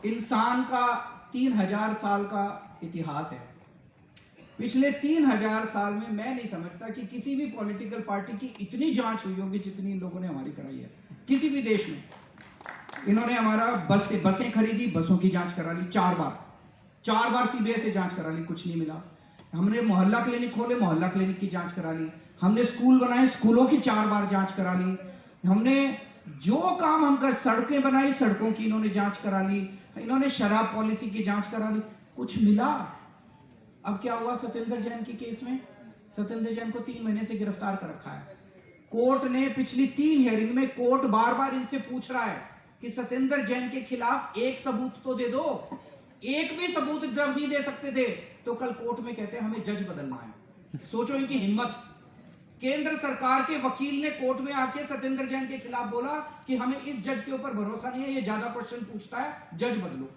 इंसान का 3000 साल का इतिहास है। पिछले 3000 साल में मैं नहीं समझता कि किसी भी पॉलिटिकल पार्टी की इतनी जांच हुई होगी जितनी इन लोगों ने हमारी कराई है किसी भी देश में। इन्होंने हमारा बसें खरीदी, बसों की जांच करा ली 4 बार सीबीआई से जांच करा ली, कुछ नहीं मिला। हमने मोहल्ला क्लिनिक खोले, मोहल्ला क्लिनिक की जांच करा ली। हमने स्कूल बनाए, स्कूलों की 4 बार जांच करा ली। हमने जो काम हम कर, सड़कें बनाई, सड़कों की इन्होंने जांच करा ली। इन्होंने शराब पॉलिसी की जांच करा ली, कुछ मिला। अब क्या हुआ सत्येंद्र जैन के केस में? सत्येंद्र जैन को 3 महीने से गिरफ्तार कर रखा है। कोर्ट ने पिछली 3 हियरिंग में कोर्ट बार बार इनसे पूछ रहा है कि सत्येंद्र जैन के खिलाफ एक सबूत तो दे दो। एक भी सबूत जब नहीं दे सकते थे तो कल कोर्ट में कहते हैं हमें जज बदलना है। सोचो इनकी हिम्मत। केंद्र सरकार के वकील ने कोर्ट में आके सत्येंद्र जैन के खिलाफ बोला कि हमें इस जज के ऊपर भरोसा नहीं है, ये ज्यादा क्वेश्चन पूछता है, जज बदलो।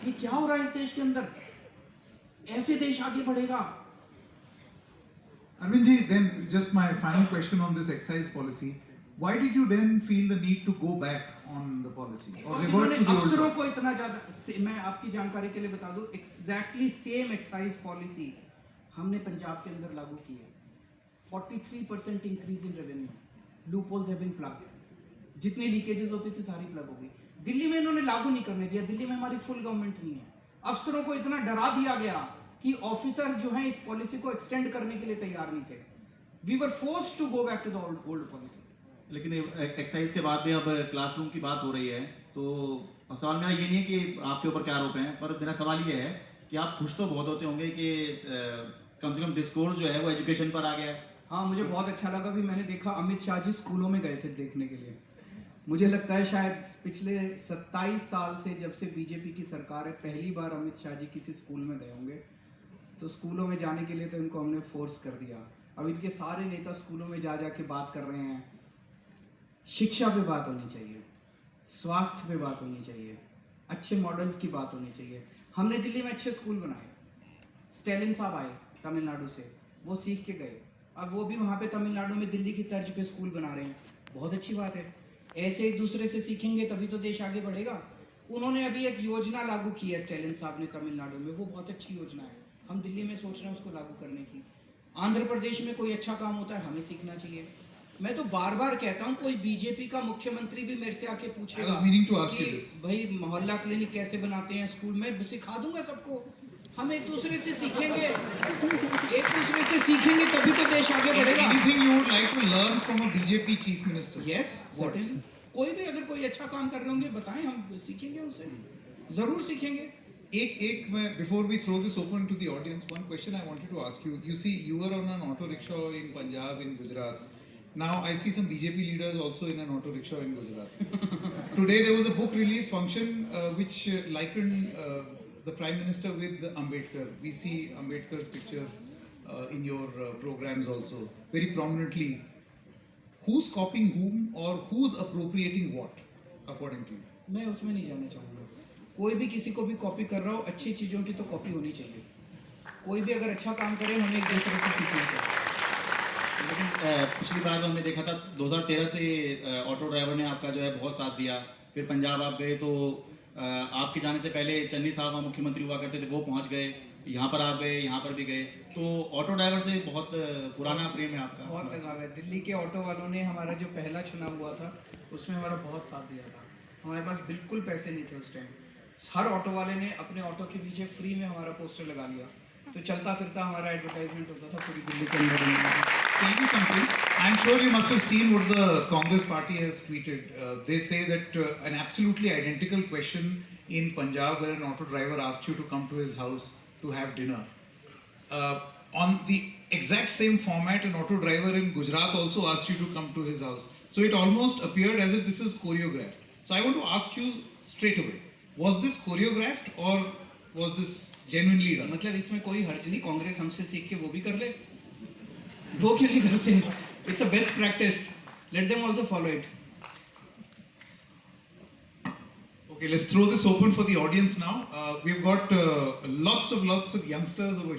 ये क्या हो रहा है इस देश के अंदर? ऐसे देश आगे बढ़ेगा? Arvind ji, then just my final question on this excise policy. Why did you then feel the need to go back on the policy or revert to the old अफसरों को policy? इतना ज्यादा, मैं आपकी जानकारी के लिए बता दूं, एग्जैक्टली सेम एक्साइज पॉलिसी हमने पंजाब के अंदर लागू की है। 43% increase in revenue, loopholes have been plugged. जितनी लीकेजेस होती थी सारी प्लग हो गई। दिल्ली में इन्होंने लागू नहीं करने दिया, दिल्ली में हमारी फुल गवर्नमेंट नहीं है। अफसरों को इतना डरा दिया गया कि ऑफिसर जो हैं इस पॉलिसी को एक्सटेंड करने के लिए तैयार नहीं थे। We were forced to go back to the old policy. लेकिन एक्साइज के बाद में अब क्लासरूम की बात हो रही है, तो सवाल मेरा ये नहीं है कि आपके ऊपर क्या आरोप हैं, पर मेरा सवाल ये है कि आप खुश तो बहुत होते होंगे कि कम से कम डिस्कोर्स जो है वो एजुकेशन पर आ गया है। हाँ, मुझे बहुत अच्छा लगा भी मैंने देखा अमित शाह जी स्कूलों में गए थे देखने के लिए। मुझे लगता है शायद पिछले 27 साल से जब से बीजेपी की सरकार है, पहली बार अमित शाह जी किसी स्कूल में गए होंगे। तो स्कूलों में जाने के लिए तो इनको हमने फोर्स कर दिया। अब इनके सारे नेता स्कूलों में जा जा के बात कर रहे हैं। शिक्षा पे बात होनी चाहिए, स्वास्थ्य पे बात होनी चाहिए, अच्छे मॉडल्स की बात होनी चाहिए। हमने दिल्ली में अच्छे स्कूल बनाए। स्टैलिन साहब आए तमिलनाडु से, वो सीख के गए। अब वो भी वहाँ पे तमिलनाडु में दिल्ली की तर्ज पे स्कूल बना रहे हैं, बहुत अच्छी बात है। ऐसे एक दूसरे से सीखेंगे तभी तो देश आगे बढ़ेगा। उन्होंने अभी एक योजना लागू की है स्टैलिन साहब ने तमिलनाडु में, वो बहुत अच्छी योजना है। हम दिल्ली में सोच रहे हैं उसको लागू करने की। आंध्र प्रदेश में कोई अच्छा काम होता है, हमें सीखना चाहिए। मैं तो बार बार कहता हूँ, कोई बीजेपी का मुख्यमंत्री भी मेरे से आके पूछेगा कि भाई मोहल्ला क्लिनिक कैसे बनाते हैं स्कूल में, सिखा दूंगा सबको। हम एक दूसरे से सीखेंगे, एक दूसरे से सीखेंगे तभी तो देश आगे बढ़ेगा। Anything you would like to learn from a BJP chief minister? Yes, certainly. कोई भी अगर कोई अच्छा काम कर रहे होंगे बताएं, हम सीखेंगे उनसे, जरूर सीखेंगे। एक मैं before we throw this open to the audience, one question I wanted to ask you. You see, you were on an auto rickshaw in Punjab, in Gujarat. Now I see some BJP leaders also in an auto rickshaw in Gujarat. Today there was a book release function which likened the Prime Minister with Ambedkar. We see Ambedkar's picture in your programs also very prominently. Who's copying whom or who's appropriating what, according to you? मैं उसमें नहीं जाना चाहूँगा। कोई भी किसी को भी कॉपी कर रहा हो, अच्छी चीज़ों की तो कॉपी होनी चाहिए। कोई भी अगर अच्छा काम करे, हमें एक दूसरे से सीखना चाहिए। लेकिन पिछली बार हमने देखा था 2013 से ऑटो ड्राइवर ने आपका जो है बहुत साथ दिया। फिर पंजाब आप गए तो आपके जाने से पहले चन्नी साहब वहाँ मुख्यमंत्री हुआ करते थे, वो पहुँच गए। यहाँ पर आप गए, यहाँ पर भी गए, तो ऑटो ड्राइवर से बहुत पुराना प्रेम है आपका। बहुत लगाव है। दिल्ली के ऑटो वालों ने हमारा जो पहला चुनाव हुआ था उसमें हमारा बहुत साथ दिया था। हमारे पास बिल्कुल पैसे नहीं थे उस टाइम। हर ऑटो वाले ने अपने ऑटो के पीछे फ्री में हमारा पोस्टर लगा लिया, तो चलता फिरता हमारा एडवर्टाइजमेंट होता था पूरी दिल्ली के अंदर। Tell me something. I'm sure you must have seen what the Congress party has tweeted. They say that an absolutely identical question in Punjab, where an auto driver asked you to come to his house to have dinner. On the exact same format, an auto driver in Gujarat also asked you to come to his house. So it almost appeared as if this is choreographed. So I want to ask you straight away, was this choreographed or was this genuinely done? मतलब इसमें कोई हर्ज नहीं, कांग्रेस हमसे सीख के वो भी कर ले, वो क्यों नहीं करते? It's a best practice, let them also follow it. Okay, let's throw this open for the audience now. We've got lots of youngsters over here.